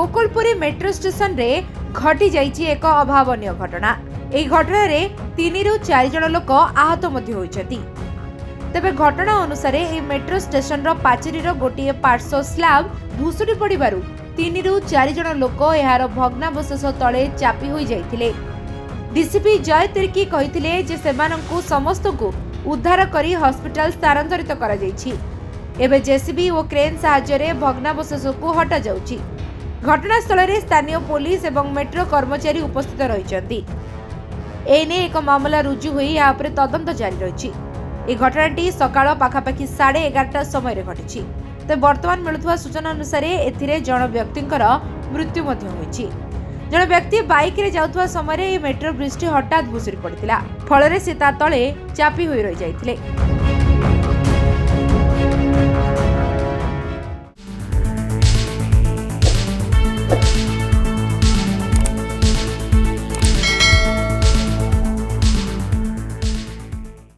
Gokulpuri metro station रे घटी जाइछि एक अभावनीय घटना। एही घटना रे 3 रु 4 जन लोक आहत मध्य होइछथि। तेबे घटना अनुसार एही मेट्रो स्टेशन रो पाचेरीर गोटिए पार्श्व स्लैब भुसुडी पड़िबारु 3 रु 4 जन लोक एहार भग्नावशेष तळे चापी होई जाइथिले। डीसीपी जय तिर्की कहिथिले जे सेमानंकु समस्तको उद्धार करी हॉस्पिटल स्थानांतरित करा जाइछि। एबे जेसीबी और क्रेन साहाय्य भग्नावशेष को हटा जाउछि। घटनास्थल में स्थानीय पुलिस एवं मेट्रो कर्मचारी उपस्थित रहिछन्ति। एने एक मामला रुजु होई या उपरे तदंत जारी रहिछि। ए घटनाटी सकाळ पाखापाखि 11:30 समय घटिछि। तो वर्तमान मिलुथुवा सूचना अनुसार एथिरे जण व्यक्तिंकर मृत्यु मध्ये होइछि। जण व्यक्ति बाइक रे जाउथुवा समय ए मेट्रो ब्रिज हठात भुसुरी पड़िथिला। फଳରେ से ता तळे चापी होई रहि जाइथिले।